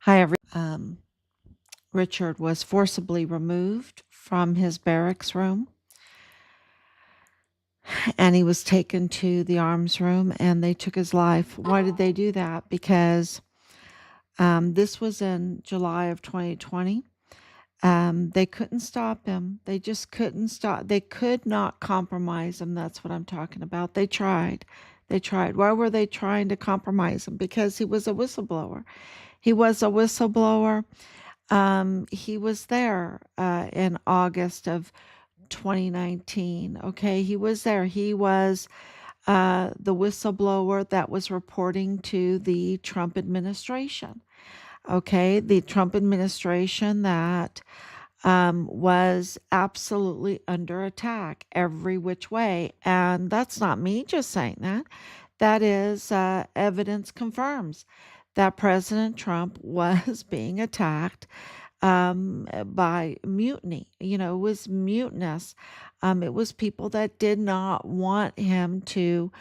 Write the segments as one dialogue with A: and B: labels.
A: Hi, Richard was forcibly removed from his barracks room and he was taken to the arms room and they took his life. Why did they do that? Because this was in July of 2020. They couldn't stop him. They just couldn't stop. They could not compromise him. That's what I'm talking about. They tried. They tried. Why were they trying to compromise him? Because he was a whistleblower. He was a whistleblower. He was there in August of 2019. Okay, he was there. He was the whistleblower that was reporting to the Trump administration. Okay, the Trump administration that was absolutely under attack every which way. And that's not me just saying that. That is evidence confirms that President Trump was being attacked by mutiny. You know, it was mutinous. It was people that did not want him to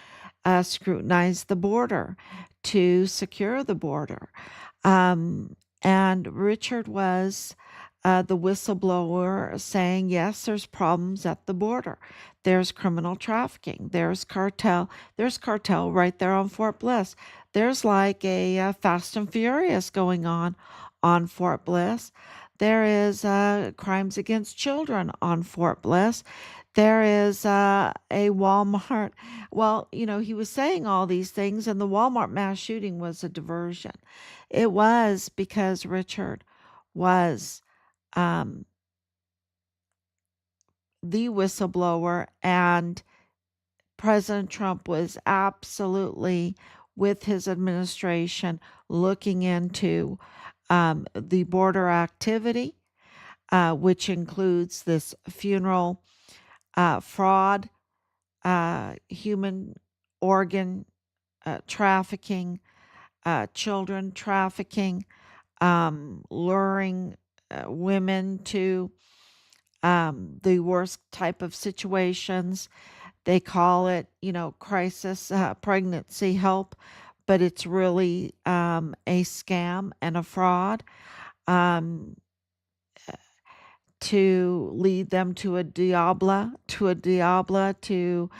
A: scrutinize the border, to secure the border. And Richard was the whistleblower saying, yes, there's problems at the border. There's criminal trafficking. There's cartel right there on Fort Bliss. There's like a Fast and Furious going on Fort Bliss. There is crimes against children on Fort Bliss. There is a Walmart. Well, you know, he was saying all these things, and the Walmart mass shooting was a diversion. It was because Richard was um, the whistleblower, and President Trump was absolutely with his administration looking into the border activity, which includes this funeral fraud, human organ trafficking, children trafficking, luring women to the worst type of situations. They call it, you know, crisis pregnancy help, but it's really a scam and a fraud to lead them to a diabla, to,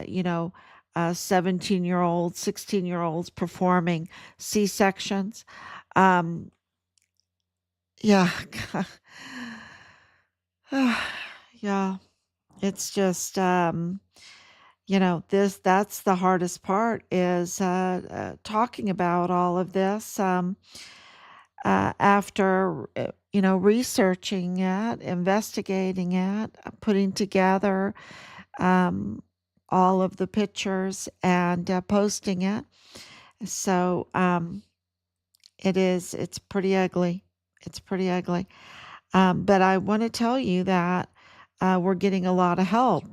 A: you know, 17-year-olds, 16-year-olds performing C-sections. Um, yeah. Yeah, it's just, you know, that's the hardest part is talking about all of this after, you know, researching it, investigating it, putting together um, all of the pictures and posting it. So it's pretty ugly. It's pretty ugly. But I want to tell you that we're getting a lot of help.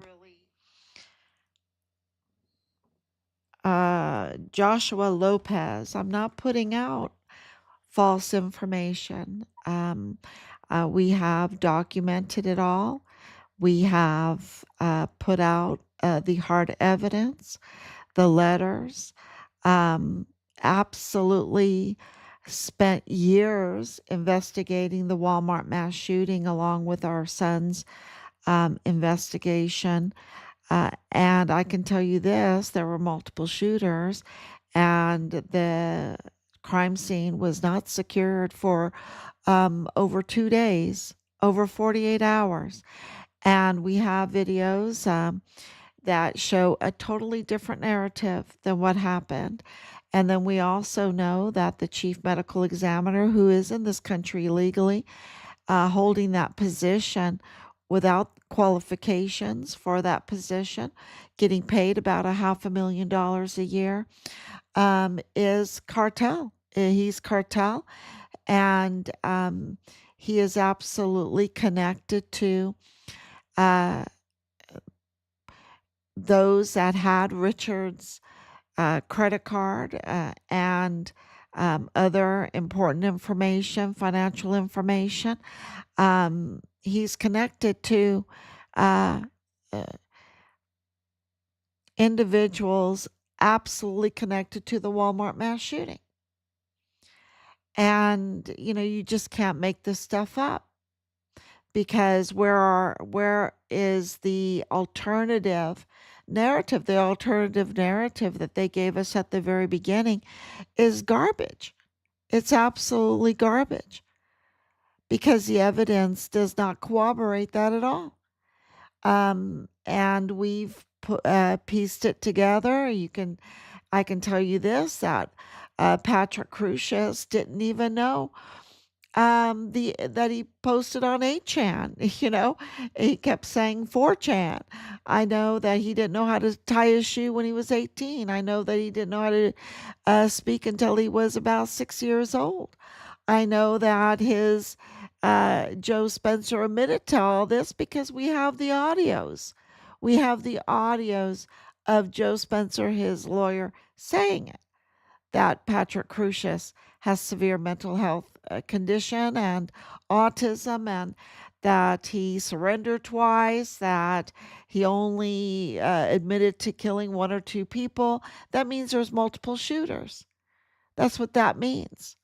A: Joshua Lopez, I'm not putting out false information. We have documented it all. We have put out the hard evidence, the letters, um, absolutely spent years investigating the Walmart mass shooting along with our son's investigation. And I can tell you this, there were multiple shooters, and the crime scene was not secured for over 2 days, over 48 hours. And we have videos that show a totally different narrative than what happened. And then we also know that the chief medical examiner, who is in this country legally, holding that position without qualifications for that position, getting paid about $500,000 a year, is cartel. He's cartel, and he is absolutely connected to uh, those that had Richard's credit card and other important information, financial information. He's connected to uh, uh, individuals absolutely connected to the Walmart mass shooting. And, you just can't make this stuff up, because where is the alternative narrative? The alternative narrative that they gave us at the very beginning is garbage. It's absolutely garbage, because the evidence does not corroborate that at all. And we've pieced it together. I can tell you this, that Patrick Crucius didn't even know the that he posted on 8chan. He kept saying 4chan. I know that he didn't know how to tie his shoe when he was 18. I know that he didn't know how to speak until he was about 6 years old. I know that his Joe Spencer admitted to all this because we have the audios. We have the audios of Joe Spencer, his lawyer, saying it, that Patrick Crucius has severe mental health condition and autism, and that he surrendered twice, that he only admitted to killing one or two people. That means there's multiple shooters. That's what that means.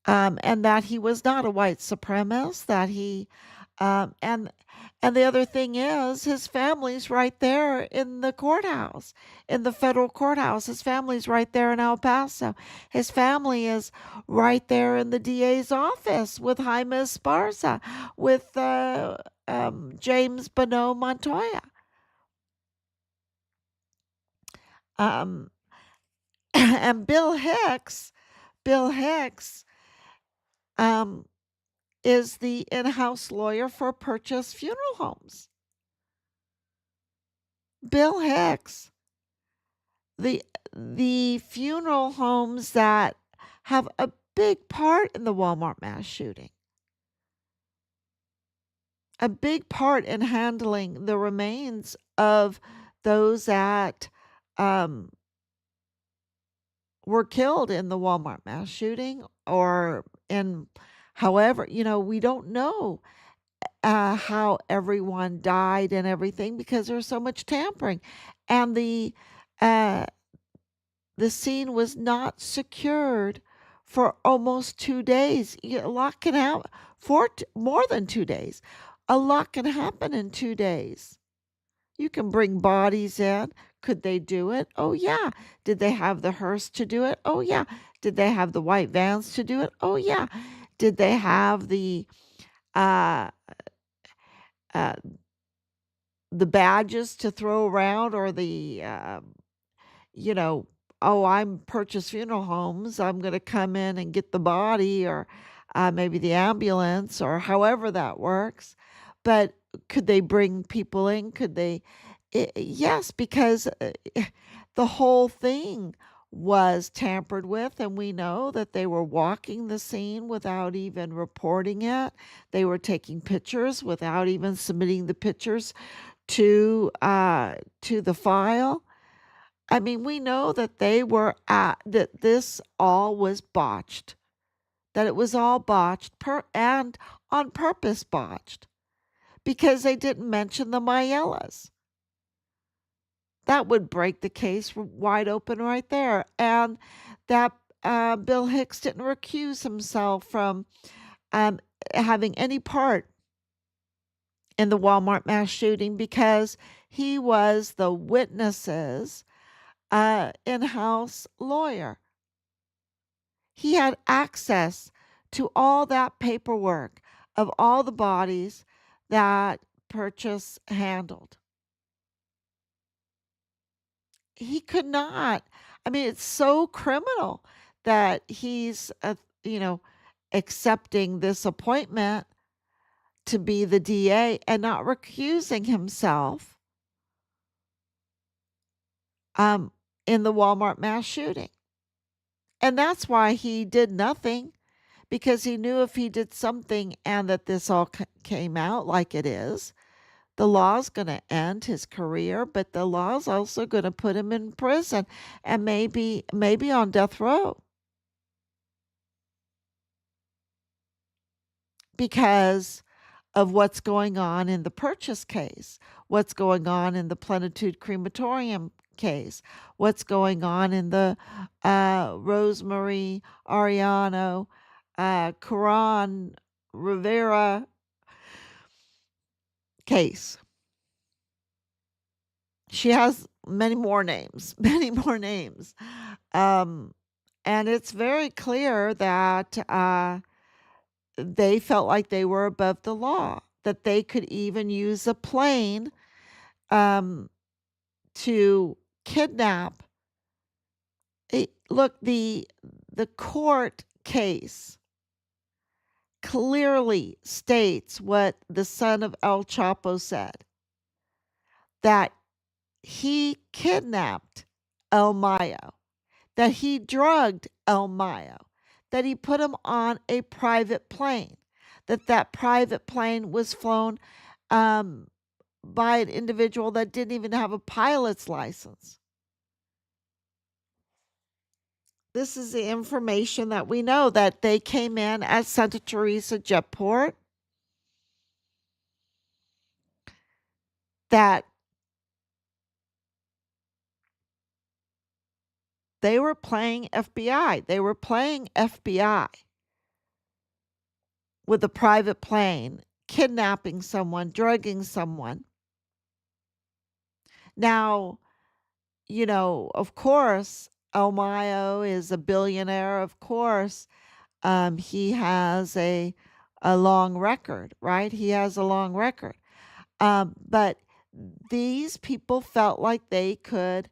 A: And that he was not a white supremacist, that he um, and and the other thing is, his family's right there in the courthouse, in the federal courthouse. His family's right there in El Paso. His family is right there in the DA's office with Jaime Esparza, with James Bonneau Montoya. Um, and Bill Hicks um, is the in-house lawyer for Perches Funeral Homes. Bill Hicks, the the funeral homes that have a big part in the Walmart mass shooting, a big part in handling the remains of those that um, were killed in the Walmart mass shooting, or in however, we don't know how everyone died and everything, because there's so much tampering, and uh, the scene was not secured for almost 2 days. A lot can happen for more than 2 days. A lot can happen in 2 days. You can bring bodies in. Could they do it? Oh, yeah. Did they have the hearse to do it? Oh, yeah. Did they have the white vans to do it? Oh, yeah. Did they have uh, uh, the badges to throw around, or you know, oh, I'm Purchase Funeral Homes. I'm going to come in and get the body, or maybe the ambulance, or however that works. But could they bring people in? Could they? Yes, because the whole thing was tampered with, and we know that they were walking the scene without even reporting it. They were taking pictures without even submitting the pictures to the file. I mean, we know that that this all was botched, that it was all botched and on purpose botched, because they didn't mention the Mayellas. That would break the case wide open right there. And that Bill Hicks didn't recuse himself from um, having any part in the Walmart mass shooting, because he was the witness's in-house lawyer. He had access to all that paperwork of all the bodies that Purchase handled. He could not. I mean, it's so criminal that he's, you know, accepting this appointment to be the DA and not recusing himself um, in the Walmart mass shooting. And that's why he did nothing, because he knew if he did something and that this all came out like it is, the law's going to end his career, but the law's also going to put him in prison, and maybe on death row, because of what's going on in the Purchase case, what's going on in the Plenitude Crematorium case, what's going on in the Rosemary Ariano, Caron Rivera case. She has many more names, many more names. Um, and it's very clear that they felt like they were above the law, that they could even use a plane um, to kidnap. Look, the court case clearly states what the son of El Chapo said, that he kidnapped El Mayo, that he drugged El Mayo, that he put him on a private plane, that private plane was flown um, by an individual that didn't even have a pilot's license. This is the information that we know, that they came in at Santa Teresa Jetport, that they were playing FBI. They were playing FBI with a private plane, kidnapping someone, drugging someone. Now, of course, El Mayo is a billionaire. Of course, he has a long record, right? He has a long record. But these people felt like they could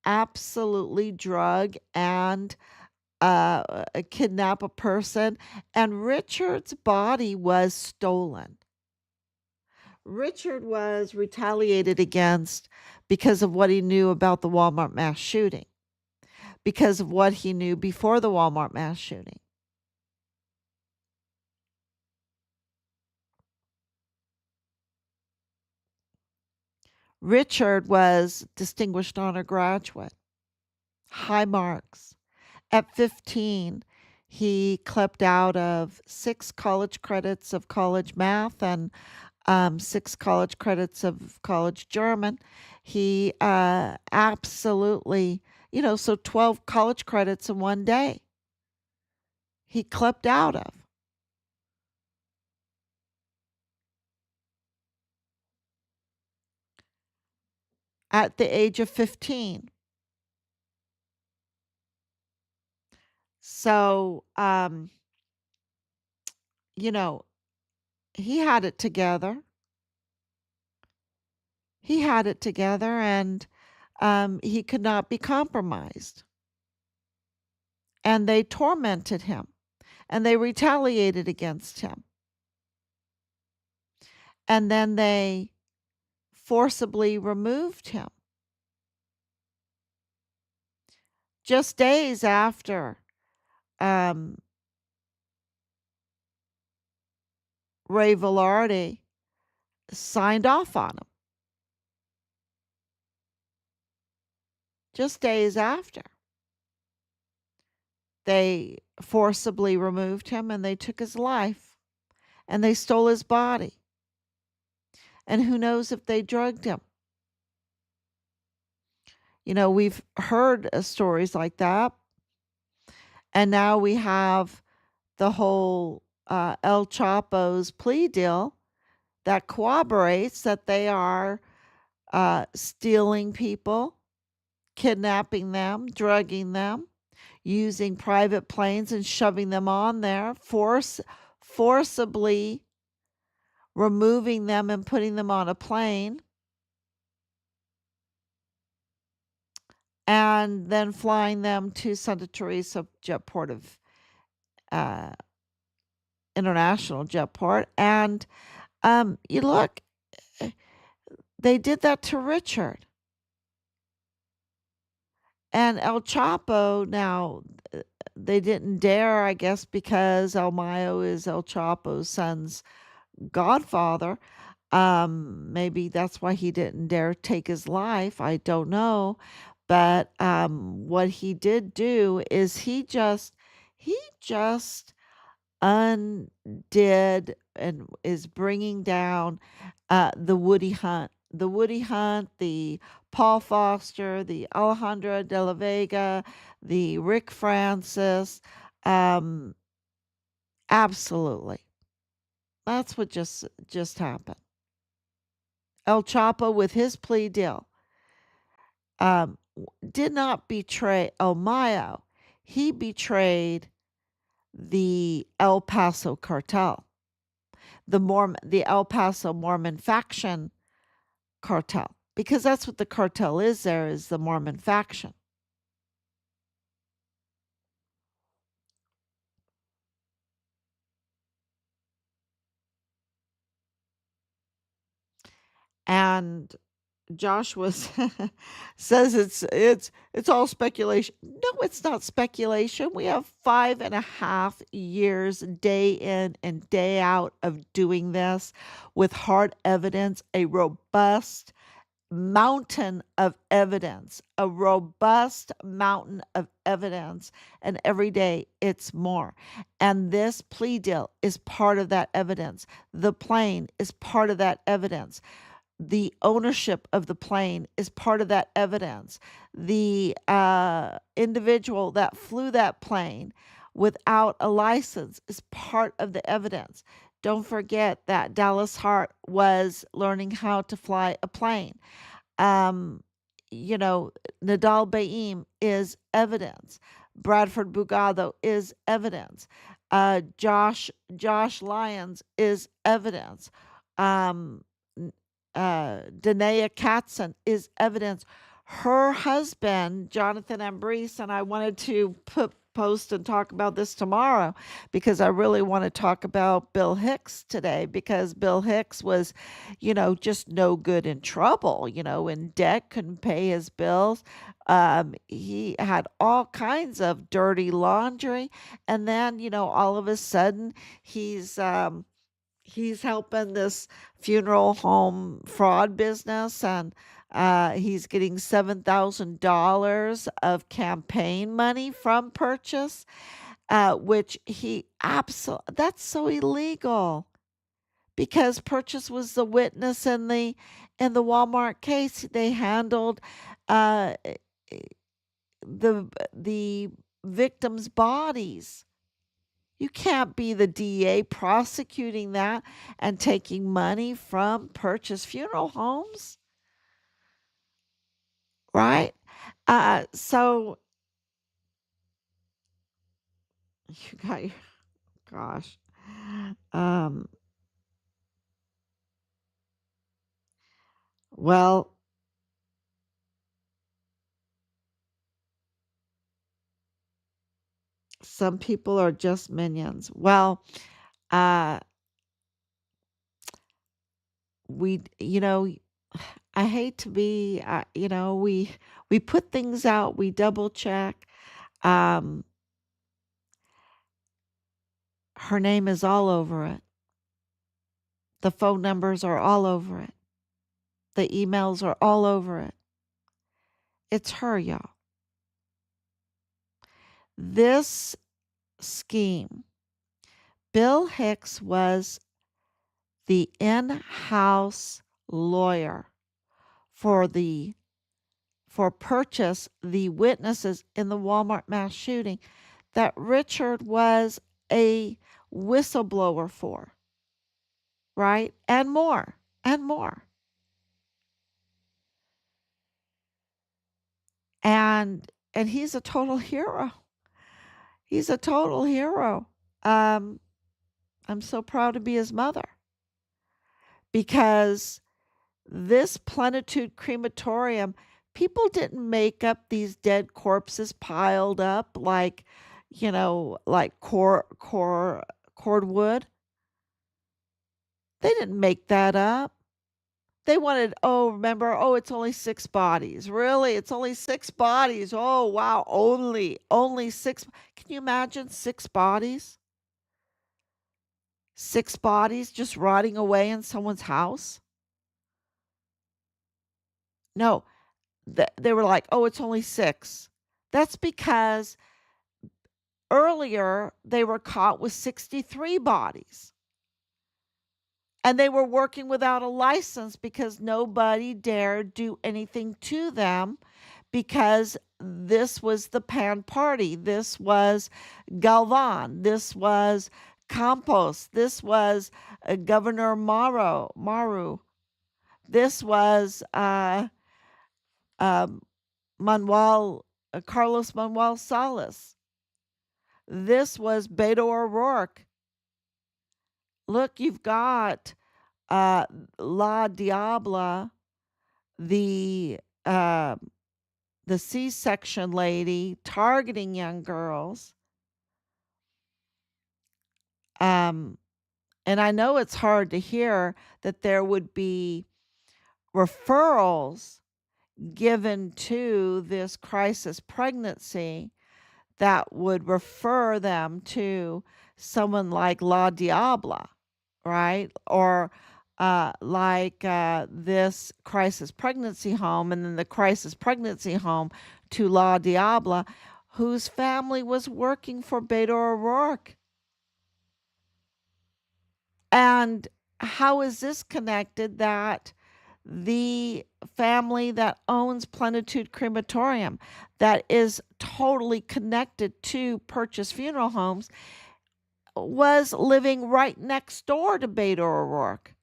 A: absolutely drug and kidnap a person, and Richard's body was stolen. Richard was retaliated against because of what he knew about the Walmart mass shooting, because of what he knew before the Walmart mass shooting. Richard was distinguished honor graduate, high marks. At 15, he clept out of 6 college credits of college math and 6 college credits of college German. He absolutely, so 12 college credits in one day he clept out of. At the age of 15. So, you know, he had it together. He had it together, and he could not be compromised. And they tormented him, and they retaliated against him. And then they forcibly removed him. Just days after um, Ray Velarde signed off on him. Just days after. They forcibly removed him and they took his life and they stole his body. And who knows if they drugged him. We've heard stories like that. And now we have the whole El Chapo's plea deal that corroborates that they are stealing people, kidnapping them, drugging them, using private planes and shoving them on there, forcibly removing them and putting them on a plane, and then flying them to Santa Teresa Jetport of International Jetport. And you look, they did that to Richard. And El Chapo, now, they didn't dare, I guess, because El Mayo is El Chapo's son's godfather. Maybe that's why he didn't dare take his life. I don't know. But what he did do is he just undid and is bringing down the Woody Hunt, the Paul Foster, the Alejandra de la Vega, the Rick Francis. Um, absolutely. That's what just happened. El Chapo with his plea deal did not betray El Mayo. He betrayed the El Paso cartel, the El Paso Mormon faction cartel, because that's what the cartel is. There is the Mormon faction. And Joshua says it's all speculation. No, it's not speculation. We have 5.5 years, day in and day out, of doing this with hard evidence, a robust mountain of evidence, and every day it's more. And this plea deal is part of that evidence. The plane is part of that evidence. The ownership of the plane is part of that evidence. The individual that flew that plane without a license is part of the evidence. Don't forget that Dallas Hart was learning how to fly a plane. Um, Nadal Baim is evidence. Bradford Bugado is evidence. Josh Lyons is evidence. Um, Danae Katzen is evidence. Her husband, Jonathan Ambrose, and I wanted to post and talk about this tomorrow because I really want to talk about Bill Hicks today, because Bill Hicks was, just no good, in trouble, in debt, couldn't pay his bills. He had all kinds of dirty laundry. And then, all of a sudden he's helping this funeral home fraud business, and he's getting $7,000 of campaign money from Perches, which that's so illegal, because Perches was the witness in the Walmart case. They handled uh, the victims' bodies. You can't be the DA prosecuting that and taking money from Purchase Funeral Homes, right? So you got your, gosh. Um, well, some people are just minions. Well, uh, you know, I hate to be, we put things out, we double check. Um, her name is all over it. The phone numbers are all over it. The emails are all over it. It's her, y'all. This scheme, Bill Hicks was the in-house lawyer for Purchase, the witnesses in the Walmart mass shooting that Richard was a whistleblower for, right? And more, and more. And he's a total hero. He's a total hero. Um, I'm so proud to be his mother, because this Plenitude crematorium, people didn't make up these dead corpses piled up like cordwood. They didn't make that up. They wanted, remember, it's only 6 bodies. Really? It's only 6 bodies. Oh, wow. Only 6. Can you imagine 6 bodies? 6 bodies just rotting away in someone's house? No, they were like, it's only 6. That's because earlier they were caught with 63 bodies. And they were working without a license because nobody dared do anything to them, because this was the Pan Party. This was Galvan. This was Campos. This was Governor Maru. This was uh, Manuel Carlos Manuel Salas. This was Beto O'Rourke. Look, you've got La Diabla, the uh, the C-section lady targeting young girls. And I know it's hard to hear that there would be referrals given to this crisis pregnancy that would refer them to someone like La Diabla, right? Or this crisis pregnancy home, and then the crisis pregnancy home to La Diabla, whose family was working for Beto O'Rourke. And how is this connected that the family that owns Plenitude Crematorium, that is totally connected to Purchase Funeral Homes, was living right next door to Beto O'Rourke?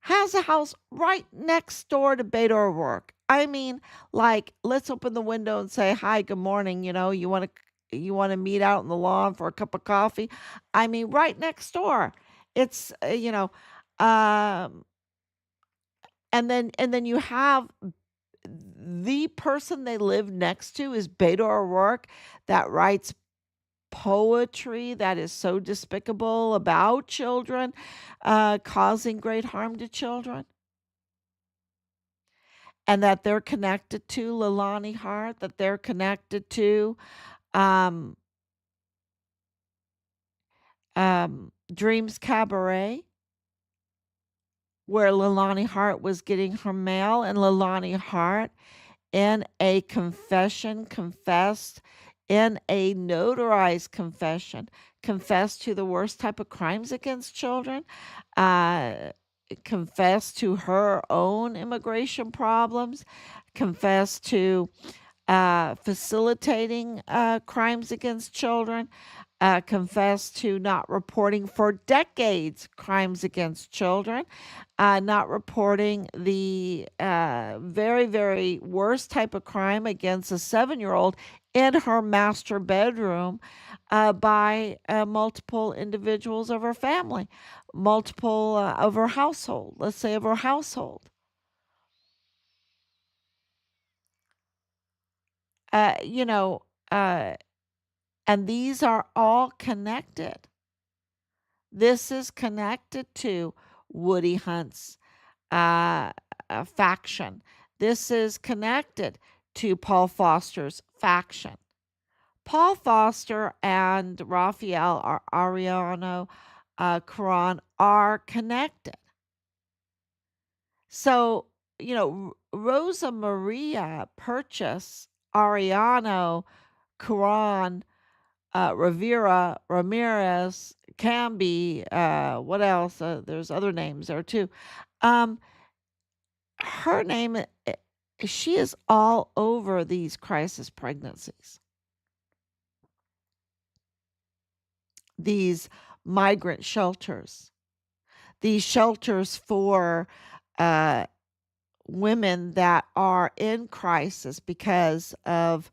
A: Has a house right next door to Beto O'Rourke. I mean, like, let's open the window and say, "Hi, good morning. You want to meet out on the lawn for a cup of coffee?" I mean, right next door. It's um, and then you have the person they live next to is Beto O'Rourke, that writes poetry that is so despicable about children, causing great harm to children, and that they're connected to Leilani Hart, that they're connected to um, Dreams Cabaret, where Leilani Hart was getting her mail, and Leilani Hart, in a confession, confessed, in a notarized confession, confessed to the worst type of crimes against children, uh, confessed to her own immigration problems, confessed to facilitating crimes against children, confessed to not reporting for decades crimes against children, not reporting the very, very worst type of crime against a 7-year-old in her master bedroom by multiple individuals of her family, multiple of her household, let's say of her household. Uh, you know, uh, and these are all connected. This is connected to Woody Hunt's faction. This is connected to Paul Foster's faction. Paul Foster and Rafael Ariano Caron are connected. So, Rosa Maria Perches, Ariano Caron, Rivera, Ramirez, Camby, what else? There's other names there too. Um, Her name, she is all over these crisis pregnancies, these migrant shelters, these shelters for uh, women that are in crisis because of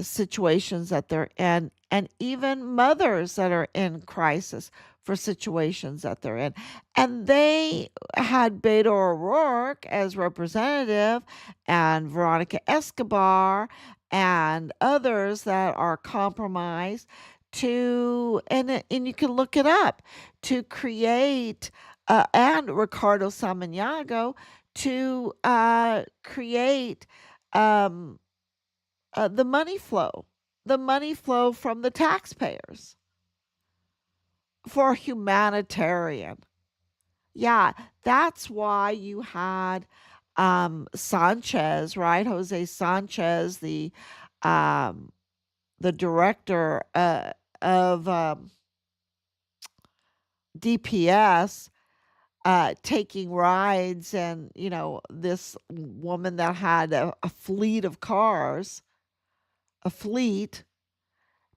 A: situations that they're in, and even mothers that are in crisis for situations that they're in. And they had Beto O'Rourke as representative, and Veronica Escobar, and others that are compromised to, and you can look it up, to create, and Ricardo Samaniego, to create um, the money flow from the taxpayers for humanitarian. Yeah, that's why you had Sanchez, right? Jose Sanchez, um, the director of DPS taking rides, and this woman that had a fleet of cars, a fleet,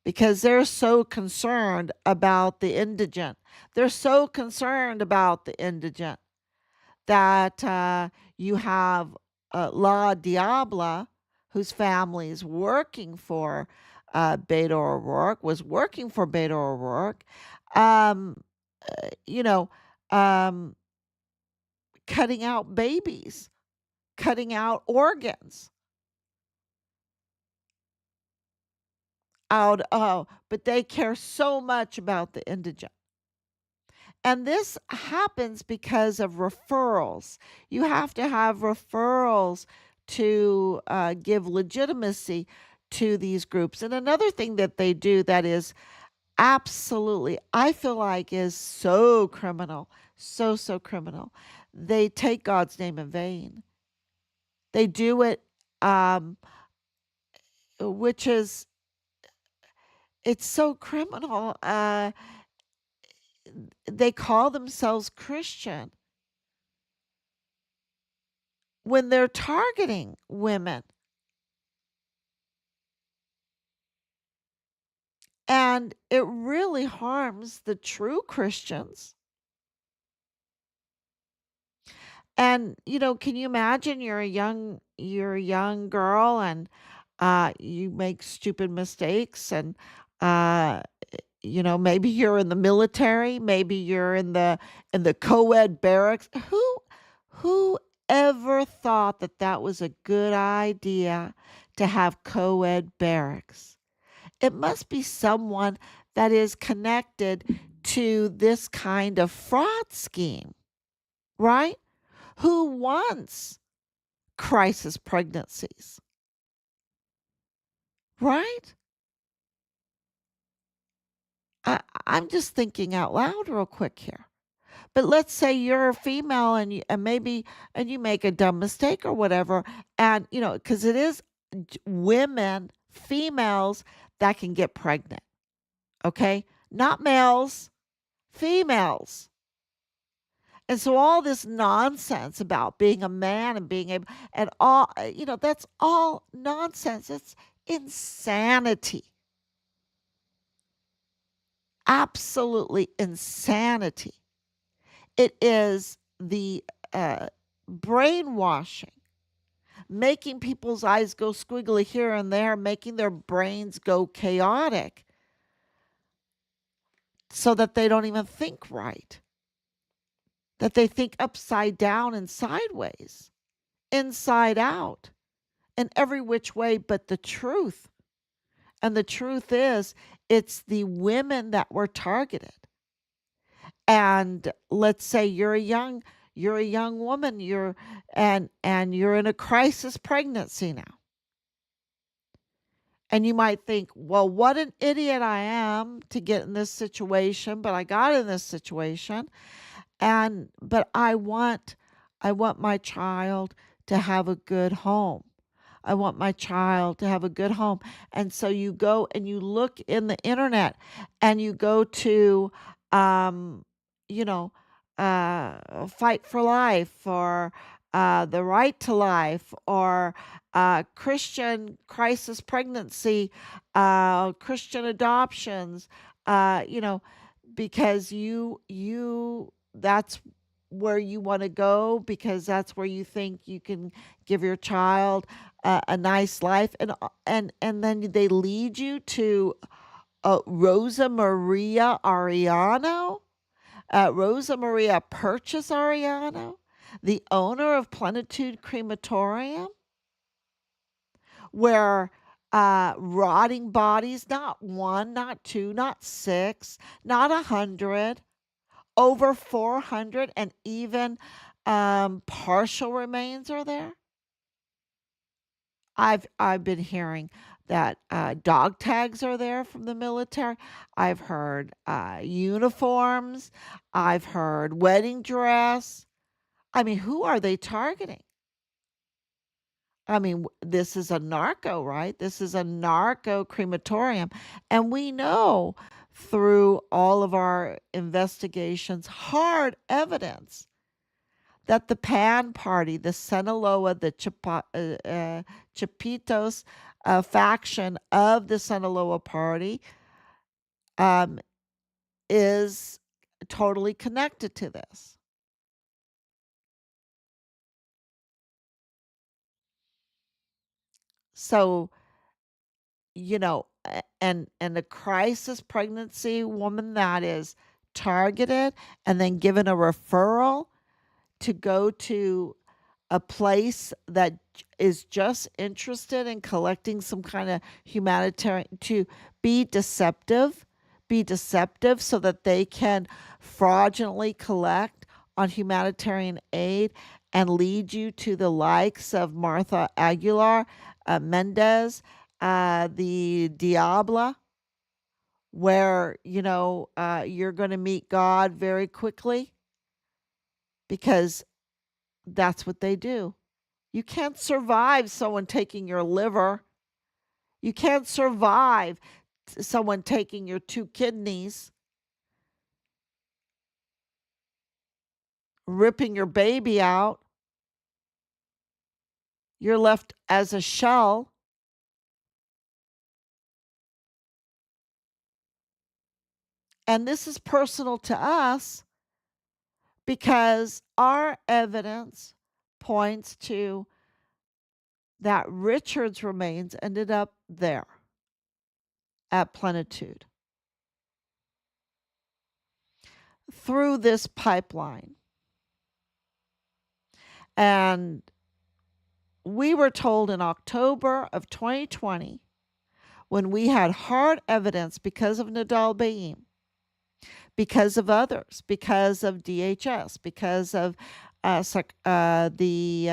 A: because they're so concerned about the indigent. They're so concerned about the indigent that you have La Diabla, whose family is working for Beto O'Rourke, was working for Beto O'Rourke, um, you know, um, cutting out babies, cutting out organs out. Oh, but they care so much about the indigent. And this happens because of referrals. You have to have referrals to give legitimacy to these groups. And another thing that they do that is absolutely, I feel like, is so criminal, so criminal. They take God's name in vain. They do it, um, which is, it's so criminal. They call themselves Christian when they're targeting women. And it really harms the true Christians. And, can you imagine you're a young girl, and you make stupid mistakes, and uh maybe you're in the military, maybe you're in the co-ed barracks. Who ever thought that that was a good idea to have co-ed barracks? It must be someone that is connected to this kind of fraud scheme, right? Who wants crisis pregnancies, right? I, I'm just thinking out loud real quick here. But let's say you're a female, and maybe and you make a dumb mistake or whatever, and because it is women, females that can get pregnant. Okay, not males, females. And so all this nonsense about being a man and being able, and all, that's all nonsense. It's insanity. Absolutely insanity. It is the brainwashing, making people's eyes go squiggly here and there, making their brains go chaotic so that they don't even think right, that they think upside down and sideways, inside out, in every which way but the truth. And the truth is, it's the women that were targeted. And let's say you're a young woman, and you're in a crisis pregnancy now. And you might think, well, what an idiot I am to get in this situation, but I got in this situation. And but I want my child to have a good home. I want my child to have a good home. And so you go and you look in the internet, and you go to, um, you know, Fight for Life, or The Right to Life, or Christian crisis pregnancy, Christian adoptions, uh, you know, because that's where you want to go, because that's where you think you can give your child a nice life, and then they lead you to Rosa Maria Ariano, Rosa Maria Perches Ariano, the owner of Plenitude Crematorium, where rotting bodies, not one, not two, not six, not 100, over 400, and even partial remains are there. I've been hearing that dog tags are there from the military. I've heard uniforms. I've heard wedding dress. I mean, who are they targeting? I mean, this is a narco, right? This is a narco crematorium. And we know through all of our investigations, hard evidence that the Pan Party, the Sinaloa, the Chapitos faction of the Sinaloa Party, um, is totally connected to this. So, and a crisis pregnancy woman that is targeted and then given a referral to go to a place that is just interested in collecting some kind of humanitarian, to be deceptive so that they can fraudulently collect on humanitarian aid and lead you to the likes of Martha Aguilar, Mendez, the Diabla, where you're going to meet God very quickly, because that's what they do. You can't survive someone taking your liver. You can't survive someone taking your 2 kidneys, ripping your baby out. You're left as a shell. And this is personal to us because our evidence points to that Richard's remains ended up there at Plenitude through this pipeline. And we were told in October of 2020, when we had hard evidence because of Nadal Baim, because of others, because of DHS, because of the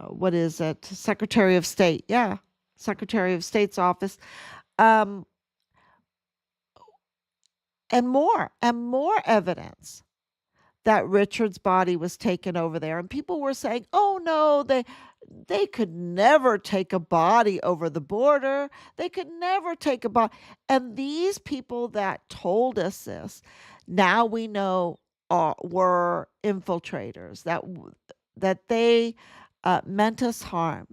A: what is it? Secretary of State. Yeah, Secretary of State's office. Um, and more evidence that Richard's body was taken over there. And people were saying, oh no, they could never take a body over the border. They could never take a body. And these people that told us this, now we know were infiltrators, that they meant us harm,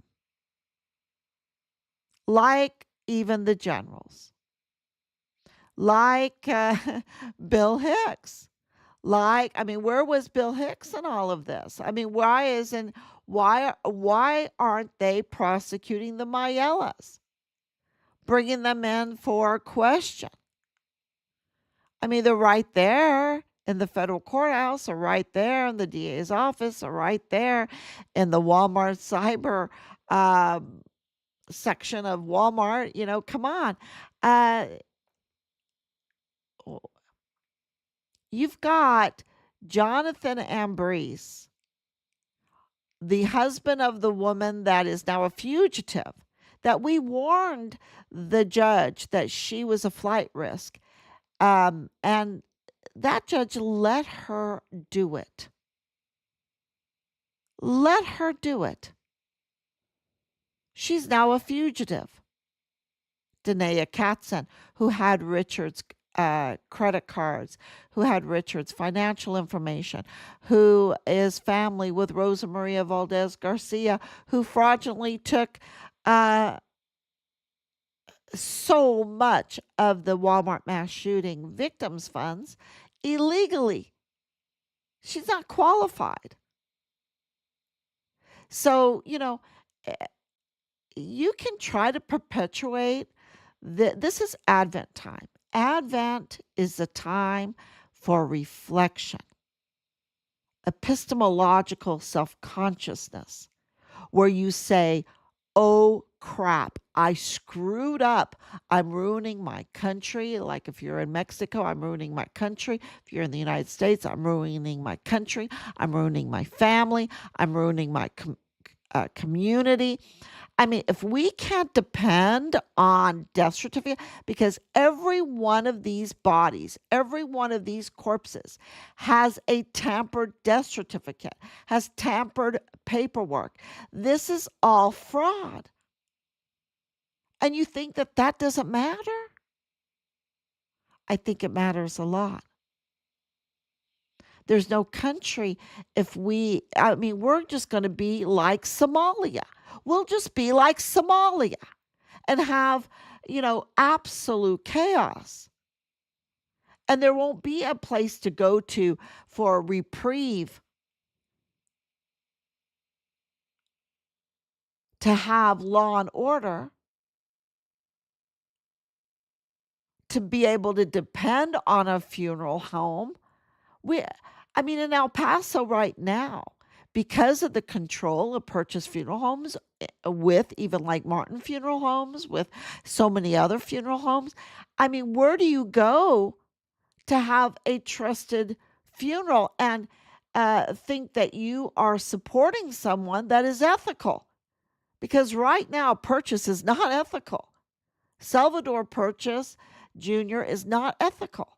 A: like even the generals, like Bill Hicks. Where was Bill Hicks in all of this? Why aren't they prosecuting the Mayellas, bringing them in for question? They're right there in the federal courthouse, or right there in the DA's office, or right there in the Walmart cyber section of Walmart. Come on. Uh, you've got Jonathan Ambrose, the husband of the woman that is now a fugitive, that we warned the judge that she was a flight risk. And that judge let her do it. Let her do it. She's now a fugitive. Danae Katzen, who had Richard's credit cards, who had Richard's financial information, who is family with Rosa Maria Valdez Garcia, who fraudulently took so much of the Walmart mass shooting victims' funds illegally. She's not qualified. So, you can try to perpetuate this is Advent time. Advent is the time for reflection, epistemological self-consciousness, where you say, oh crap, I screwed up. I'm ruining my country. Like if you're in Mexico, I'm ruining my country. If you're in the United States, I'm ruining my country. I'm ruining my family. I'm ruining my community. If we can't depend on death certificate, because every one of these bodies, every one of these corpses has a tampered death certificate, has tampered paperwork. This is all fraud. And you think that that doesn't matter? I think it matters a lot. There's no country I mean, we're just going to be like Somalia. We'll just be like Somalia and have, absolute chaos. And there won't be a place to go to for a reprieve, to have law and order, to be able to depend on a funeral home. We I mean, in El Paso right now, because of the control of Purchase Funeral Homes, with even like Martin Funeral Homes, with so many other funeral homes, I mean, where do you go to have a trusted funeral and think that you are supporting someone that is ethical? Because right now, Purchase is not ethical. Salvador Purchase Jr. is not ethical.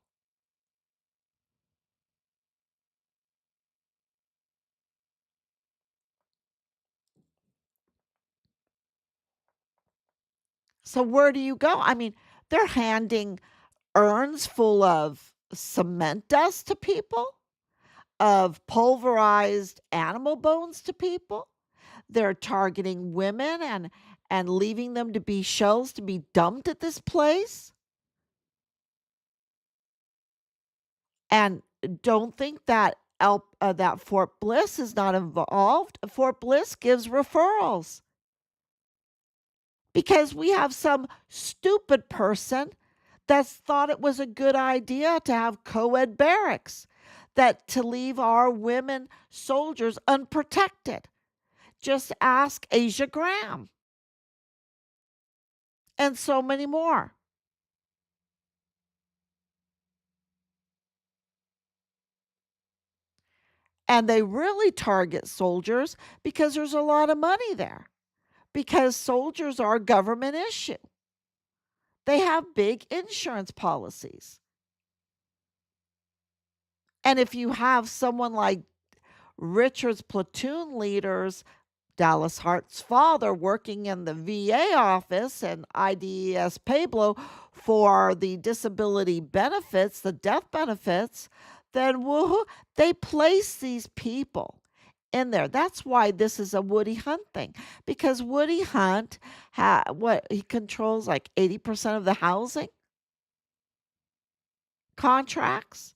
A: So where do you go? I mean, they're handing urns full of cement dust to people, of pulverized animal bones to people. They're targeting women and leaving them to be shells to be dumped at this place. And don't think that that Fort Bliss is not involved. Fort Bliss gives referrals because we have some stupid person that's thought it was a good idea to have co-ed barracks, that to leave our women soldiers unprotected. Just ask Asia Graham and so many more. And they really target soldiers because there's a lot of money there, because soldiers are a government issue. They have big insurance policies. And if you have someone like Richard's platoon leaders, Dallas Hart's father, working in the VA office and IDES Pueblo for the disability benefits, the death benefits, then woohoo, they place these people in there. That's why this is a Woody Hunt thing, because Woody Hunt, he controls like 80% of the housing contracts.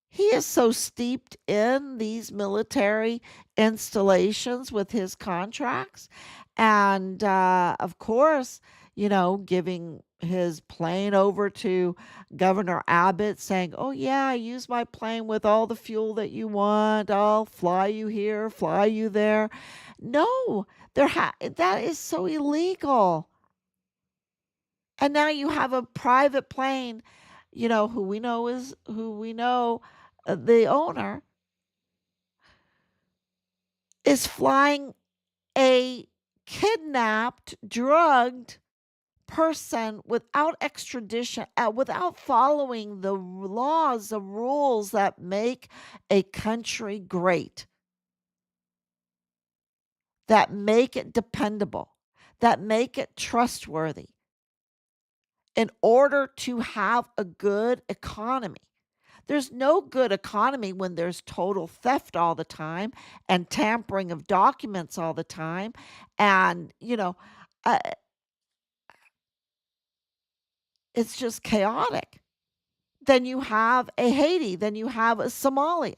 A: He is so steeped in these military installations with his contracts. And of course, giving his plane over to Governor Abbott, saying, "Oh, yeah, use my plane with all the fuel that you want. I'll fly you here, fly you there." No, that is so illegal. And now you have a private plane, who we know, the owner is flying a kidnapped, drugged person without extradition, without following the laws, the rules that make a country great, that make it dependable, that make it trustworthy in order to have a good economy. There's no good economy when there's total theft all the time and tampering of documents all the time. And, uh, it's just chaotic. Then you have a Haiti, then you have a Somalia.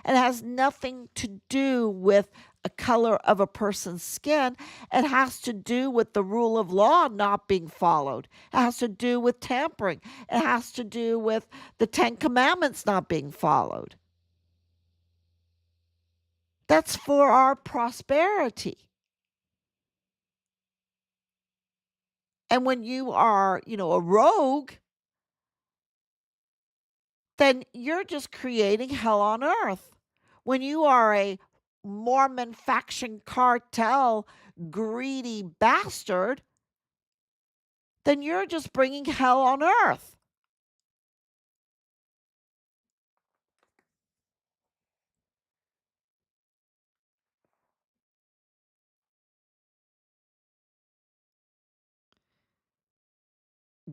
A: It has nothing to do with a color of a person's skin. It has to do with the rule of law not being followed. It has to do with tampering. It has to do with the Ten Commandments not being followed. That's for our prosperity. And when you are, a rogue, then you're just creating hell on earth. When you are a Mormon faction cartel greedy bastard, then you're just bringing hell on earth.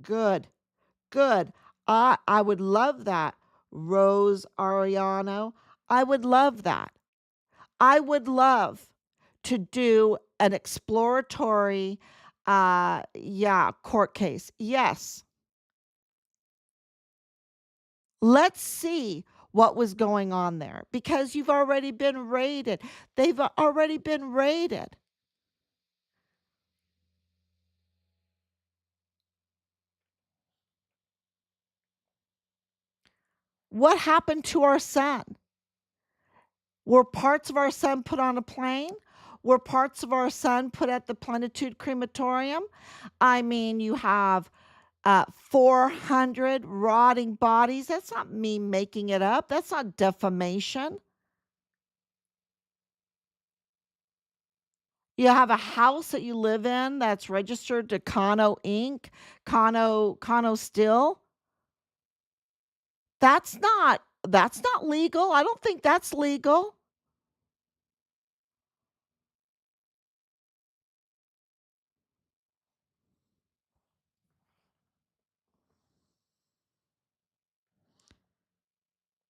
A: Good. Good. I would love that. Rose Ariano. I would love that. I would love to do an exploratory court case. Yes. Let's see what was going on there because you've already been raided. They've already been raided. What happened to our son? Were parts of our son put on a plane? Were parts of our son put at the Plenitude Crematorium? I mean, you have 400 rotting bodies. That's not me making it up. That's not defamation. You have a house that you live in that's registered to Kano Inc., Kano Still. That's not legal. I don't think that's legal.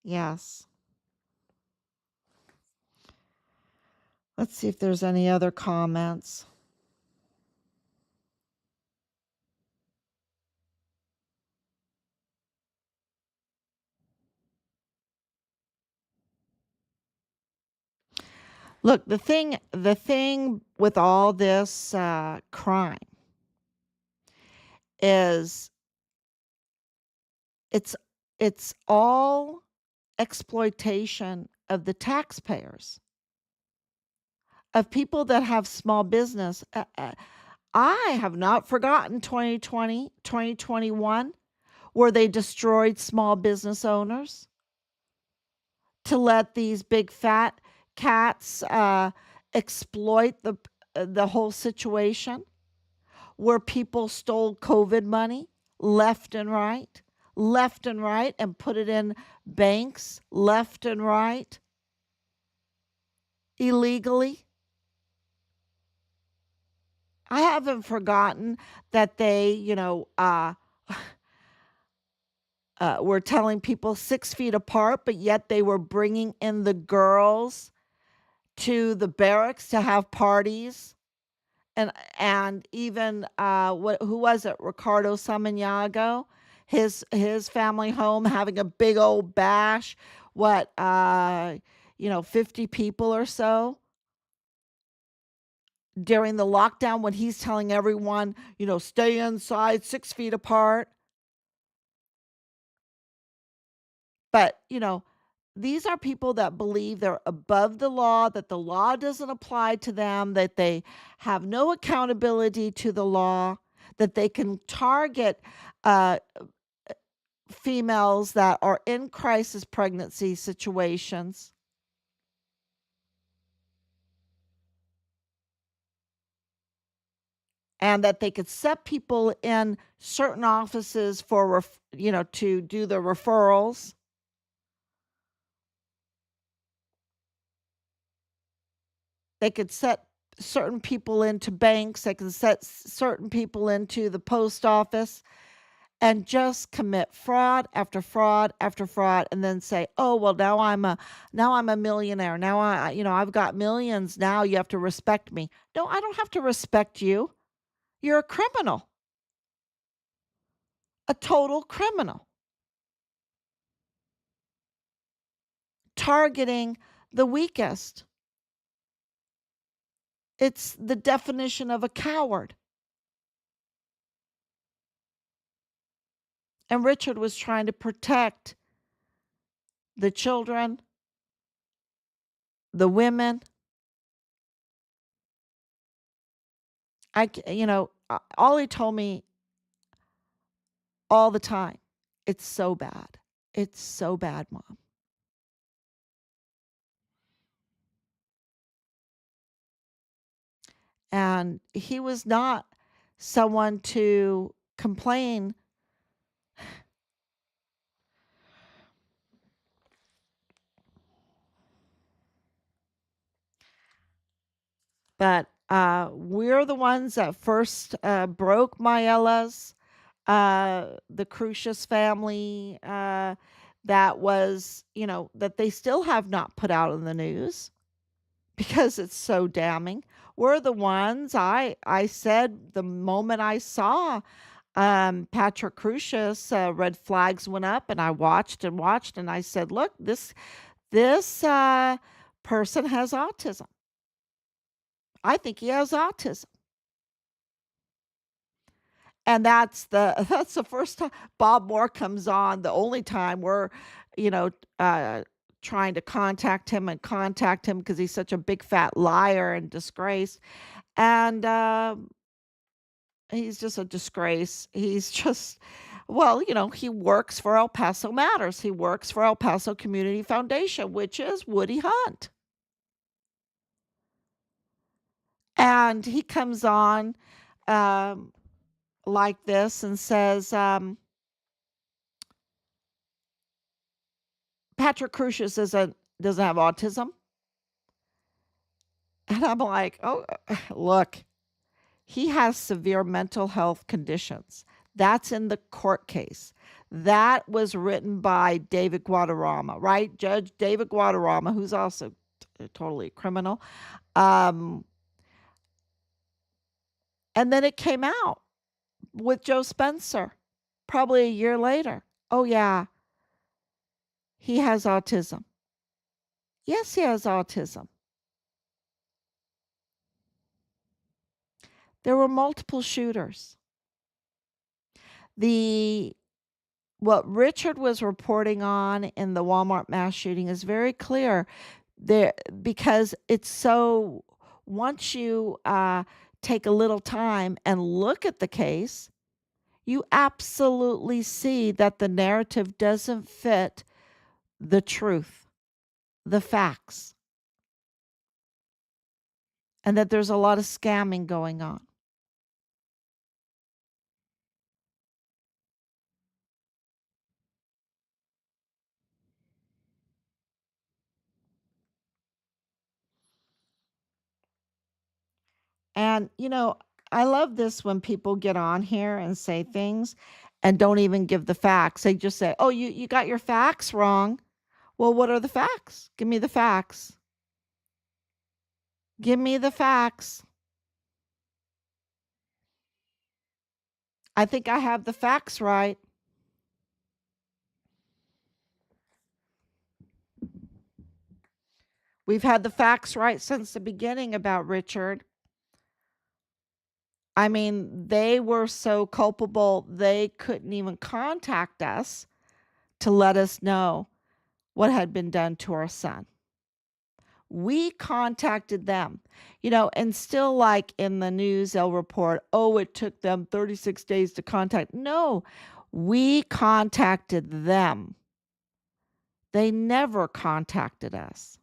A: Yes. Let's see if there's any other comments. Look, the thing with all this crime is it's it's all exploitation of the taxpayers, of people that have small business. I have not forgotten 2020, 2021, where they destroyed small business owners to let these big fat cats exploit the whole situation, where people stole COVID money left and right, and put it in banks left and right illegally. I haven't forgotten that they, were telling people 6 feet apart, but yet they were bringing in the girls to the barracks to have parties. And even who was it? Ricardo Samaniago, his family home having a big old bash. What 50 people or so during the lockdown when he's telling everyone, stay inside 6 feet apart. But, these are people that believe they're above the law, that the law doesn't apply to them, that they have no accountability to the law, that they can target uh, females that are in crisis pregnancy situations, and that they could set people in certain offices for, to do the referrals. They could set certain people into banks. They can set certain people into the post office and just commit fraud after fraud after fraud, and then say, "Oh, well, now I'm a millionaire. Now I've got millions. Now you have to respect me." No, I don't have to respect you. You're a criminal, a total criminal, targeting the weakest. It's the definition of a coward. And Richard was trying to protect the children, the women. All he told me all the time, it's so bad. It's so bad, Mom. And he was not someone to complain, but we're the ones that first broke Maella's the Crucius family, that was, that they still have not put out in the news because it's so damning. We're the ones I said the moment I saw Patrick Crucius, red flags went up, and I watched and watched, and I said, "Look, this person has autism. I think he has autism." And that's the first time Bob Moore comes on, the only time we're, you know, uh, trying to contact him because he's such a big fat liar and disgrace. And he's just a disgrace. He's just, well, he works for El Paso Matters. He works for El Paso Community Foundation, which is Woody Hunt. And he comes on um, like this and says, Patrick Crucius doesn't have autism. And I'm like, oh, look, he has severe mental health conditions. That's in the court case. That was written by David Guadarrama, right? Judge David Guadarrama, who's also totally criminal. Um, and then it came out with Joe Spencer probably a year later. Oh, yeah, he has autism. Yes, he has autism. There were multiple shooters. The What Richard was reporting on in the Walmart mass shooting is very clear there, because it's so, once you take a little time and look at the case, you absolutely see that the narrative doesn't fit the truth, the facts, and that there's a lot of scamming going on. And, I love this when people get on here and say things and don't even give the facts. They just say, oh, you got your facts wrong. Well, what are the facts? Give me the facts. Give me the facts. I think I have the facts right. We've had the facts right since the beginning about Richard. I mean, they were so culpable, they couldn't even contact us to let us know what had been done to our son. We contacted them, and still, like in the news, they'll report, oh, it took them 36 days to contact. No, we contacted them. They never contacted us.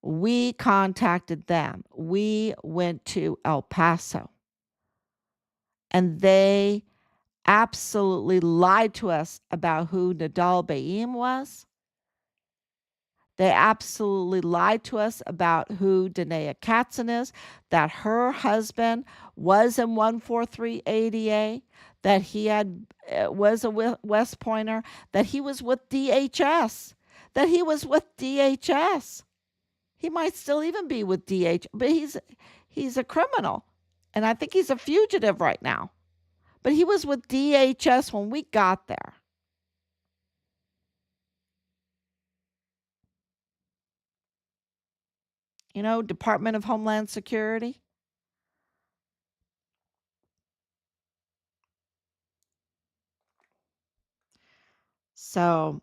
A: We contacted them. We went to El Paso, and they absolutely lied to us about who Nadal Baim was. They absolutely lied to us about who Danae Katzen is, that her husband was in 143 ADA, that he was a West Pointer, that he was with DHS, that he was with DHS. He might still even be with DH, but he's a criminal, and I think he's a fugitive right now. But he was with DHS when we got there. Department of Homeland Security. So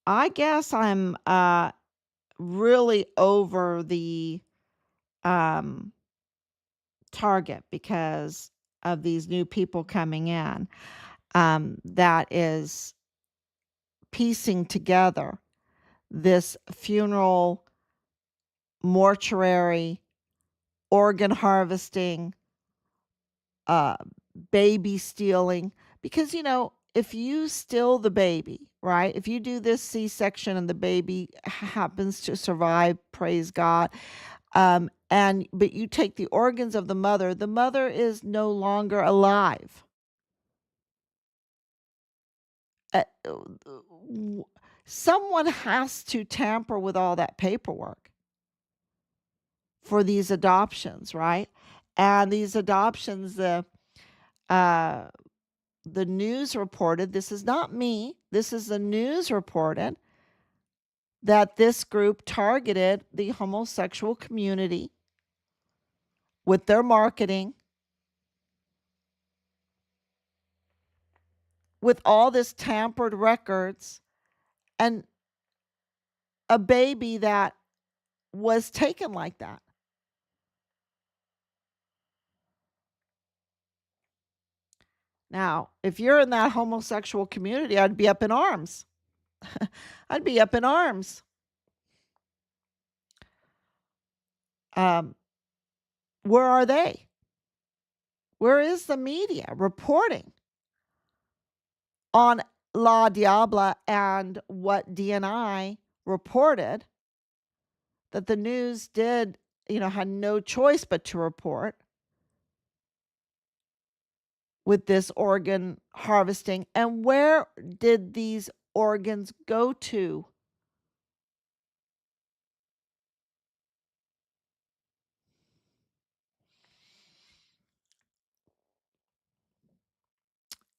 A: I guess I'm really over the um, target because of these new people coming in, that is piecing together this funeral, mortuary, organ harvesting, uh, baby stealing. Because, if you steal the baby, right? If you do this C-section and the baby happens to survive, praise God, but you take the organs of the mother is no longer alive. someone has to tamper with all that paperwork for these adoptions, right? And these adoptions, the news reported, this is not me, this is the news reported, that this group targeted the homosexual community with their marketing, with all this tampered records, and a baby that was taken like that. Now, if you're in that homosexual community, I'd be up in arms. I'd be up in arms. Where are they? Where is the media reporting on La Diabla and what DNI reported that the news did, had no choice but to report with this organ harvesting? And where did these organs go to?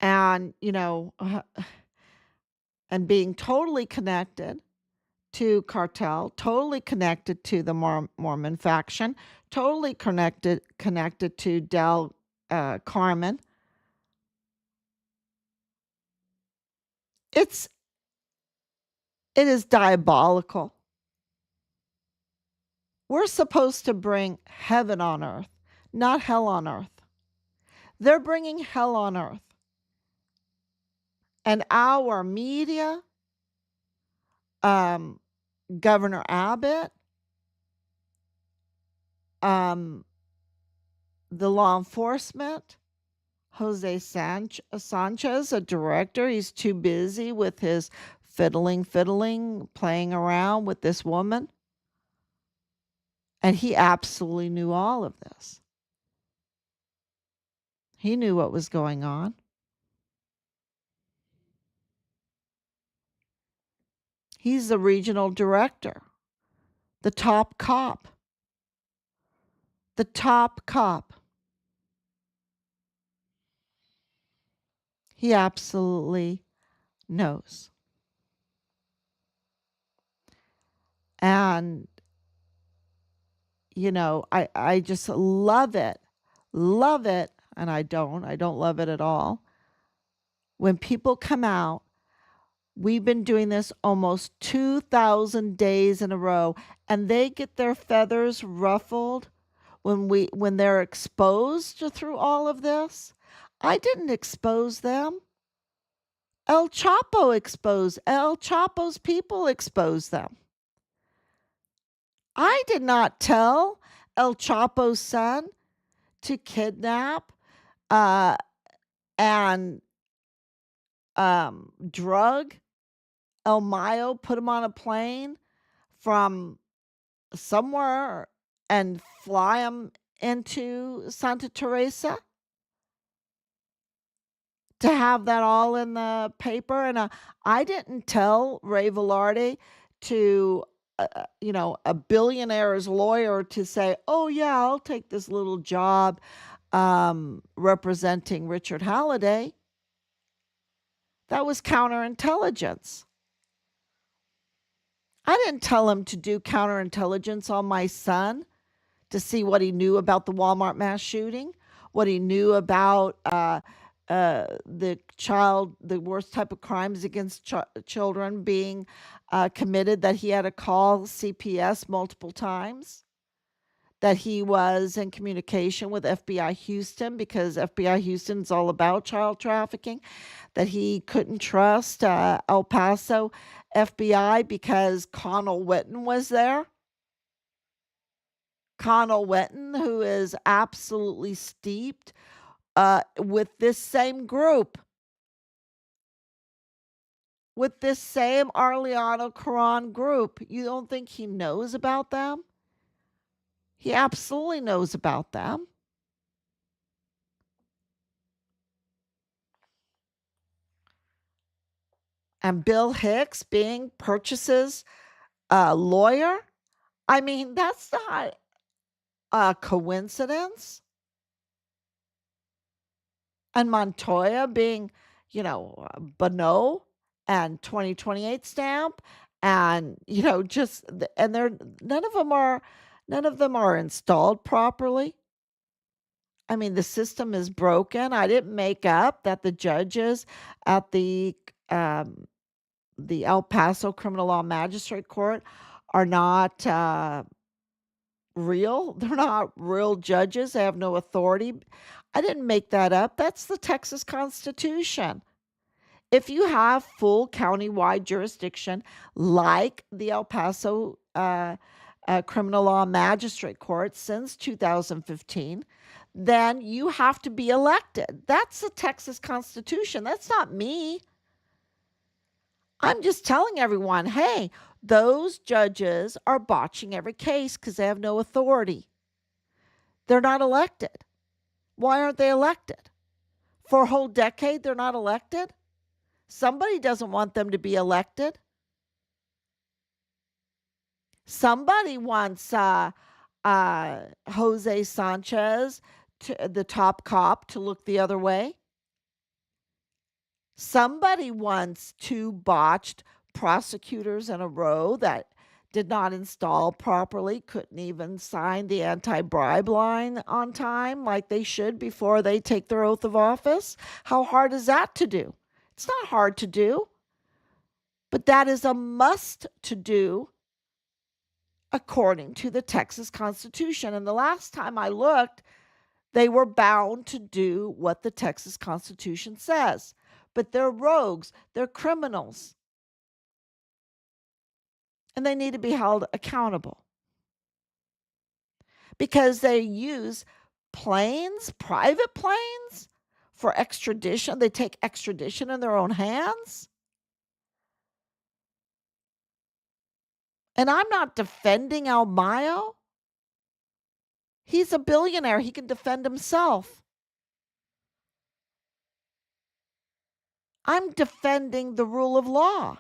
A: And, and being totally connected to cartel, totally connected to the Mormon faction, totally connected to Del Carmen. It is diabolical. We're supposed to bring heaven on earth, not hell on earth. They're bringing hell on earth. And our media, Governor Abbott, the law enforcement, Jose Sanchez, a director, he's too busy with his fiddling, playing around with this woman. And he absolutely knew all of this. He knew what was going on. He's the regional director, the top cop. The top cop. He absolutely knows. And, I just love it. Love it. And I don't love it at all. When people come out, we've been doing this almost 2,000 days in a row, and they get their feathers ruffled when they're exposed through all of this. I didn't expose them. El Chapo's people exposed them. I did not tell El Chapo's son to kidnap and drug El Mayo, put him on a plane from somewhere and fly him into Santa Teresa to have that all in the paper. And I didn't tell Ray Velarde to, a billionaire's lawyer to say, oh, yeah, I'll take this little job representing Richard Halliday. That was counterintelligence. I didn't tell him to do counterintelligence on my son to see what he knew about the Walmart mass shooting, what he knew about the worst type of crimes against children being committed, that he had to call CPS multiple times, that he was in communication with FBI Houston because FBI Houston is all about child trafficking, that he couldn't trust El Paso FBI because Connell Witten was there. Connell Witten, who is absolutely steeped with this same group, with this same Arleano Caron group. You don't think he knows about them? He absolutely knows about them. And Bill Hicks being Perches's lawyer. I mean, that's not a coincidence. And Montoya being, Bonneau and 2028 stamp, and and they're none of them are installed properly. I mean, the system is broken. I didn't make up that the judges at the El Paso Criminal Law Magistrate Court are not real. They're not real judges. They have no authority. I didn't make that up. That's the Texas Constitution. If you have full countywide jurisdiction, like the El Paso Criminal Law Magistrate Court since 2015, then you have to be elected. That's the Texas Constitution. That's not me. I'm just telling everyone, hey, those judges are botching every case because they have no authority. They're not elected. Why aren't they elected? For a whole decade, they're not elected? Somebody doesn't want them to be elected. Somebody wants Jose Sanchez, the top cop, to look the other way. Somebody wants two botched prosecutors in a row that did not install properly, couldn't even sign the anti-bribe line on time like they should before they take their oath of office. How hard is that to do? It's not hard to do, but that is a must to do according to the Texas Constitution. And the last time I looked, they were bound to do what the Texas Constitution says. But they're rogues, they're criminals, and they need to be held accountable because they use planes, private planes, for extradition. They take extradition in their own hands. And I'm not defending El Mayo. He's a billionaire. He can defend himself. I'm defending the rule of law,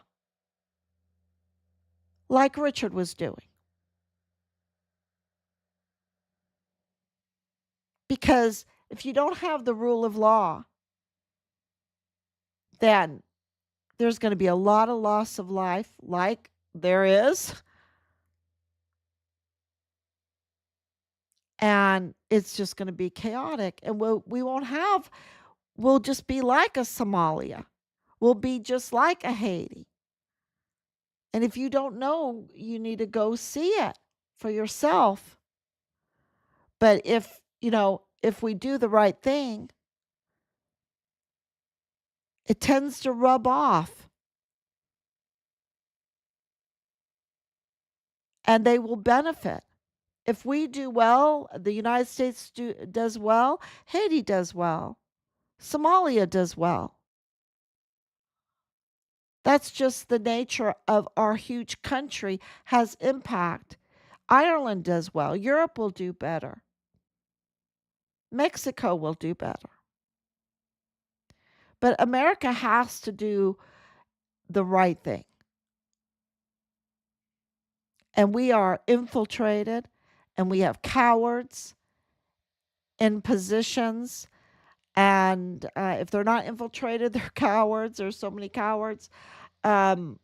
A: like Richard was doing. Because if you don't have the rule of law, then there's going to be a lot of loss of life, like there is. And it's just going to be chaotic. And we'll just be like a Somalia. We'll be just like a Haiti. And if you don't know, you need to go see it for yourself. But if we do the right thing, it tends to rub off. And they will benefit. If we do well, the United States does well, Haiti does well, Somalia does well. That's just the nature of our huge country, has impact. Ireland does well. Europe will do better. Mexico will do better. But America has to do the right thing. And we are infiltrated, and we have cowards in positions. And if they're not infiltrated, they're cowards. There's so many cowards. And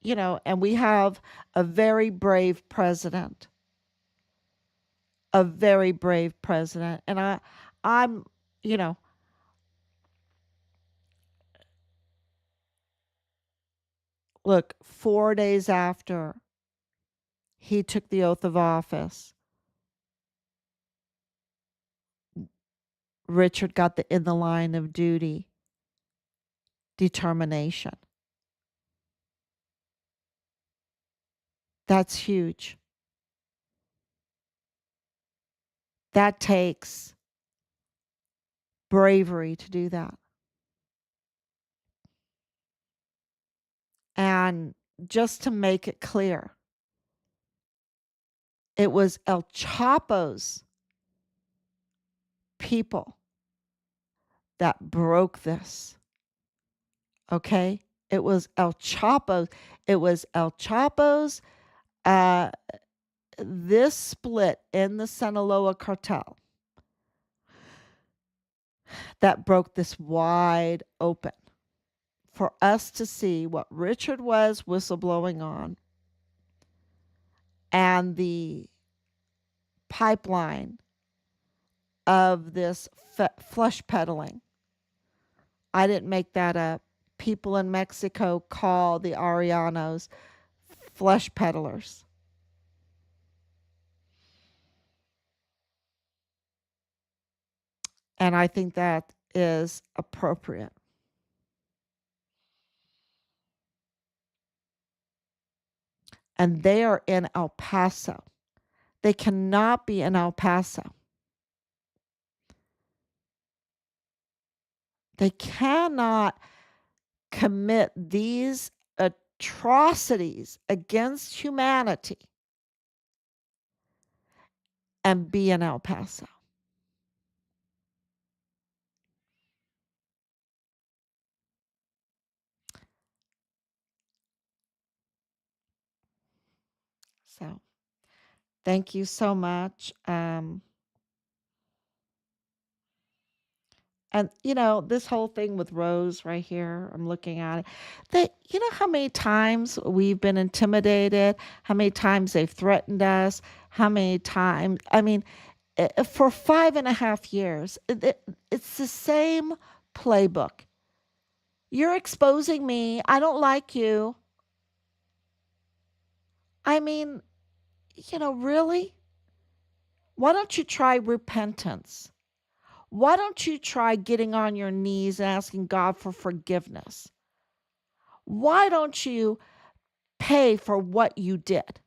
A: we have a very brave president. A very brave president. And I'm, look, 4 days after he took the oath of office, Richard got in the line of duty determination. That's huge. That takes bravery to do that. And just to make it clear, it was El Chapo's people that broke this. Okay? It was El Chapo's. It was El Chapo's. Uh, this split in the Sinaloa cartel that broke this wide open for us to see what Richard was whistleblowing on and the pipeline of this flush peddling. I didn't make that up. People in Mexico call the Arianos flesh peddlers. And I think that is appropriate. And they are in El Paso. They cannot be in El Paso. They cannot commit these atrocities against humanity and be in El Paso. So thank you so much. And this whole thing with Rose right here, I'm looking at it. That how many times we've been intimidated, how many times they've threatened us, how many times. I mean, for 5.5 years, it's the same playbook. You're exposing me. I don't like you. I mean, really? Why don't you try repentance? Why don't you try getting on your knees and asking God for forgiveness? Why don't you pay for what you did?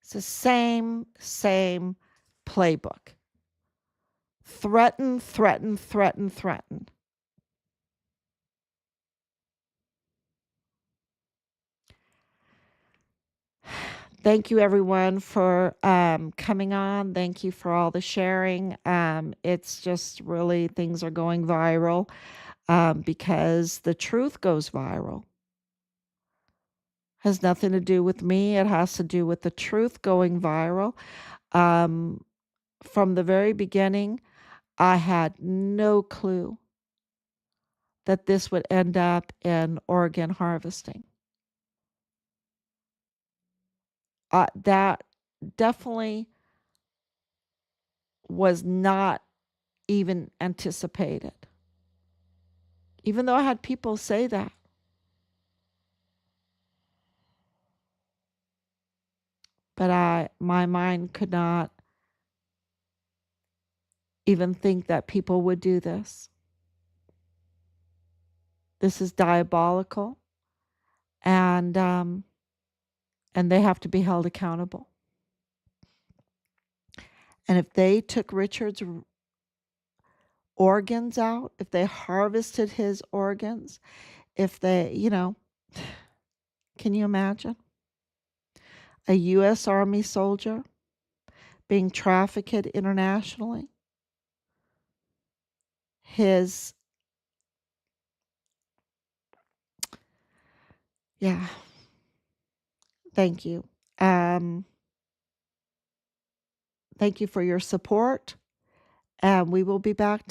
A: It's the same playbook. Threaten, threaten, threaten, threaten. Thank you, everyone, for coming on. Thank you for all the sharing. It's just really, things are going viral because the truth goes viral. Has nothing to do with me. It has to do with the truth going viral. From the very beginning, I had no clue that this would end up in organ harvesting. That definitely was not even anticipated, even though I had people say that. But my mind could not even think that people would do this. This is diabolical, and they have to be held accountable. And if they took Richard's organs out, if they harvested his organs, if they, can you imagine a U.S. Army soldier being trafficked internationally? Yeah. Thank you. Thank you for your support. And we will be back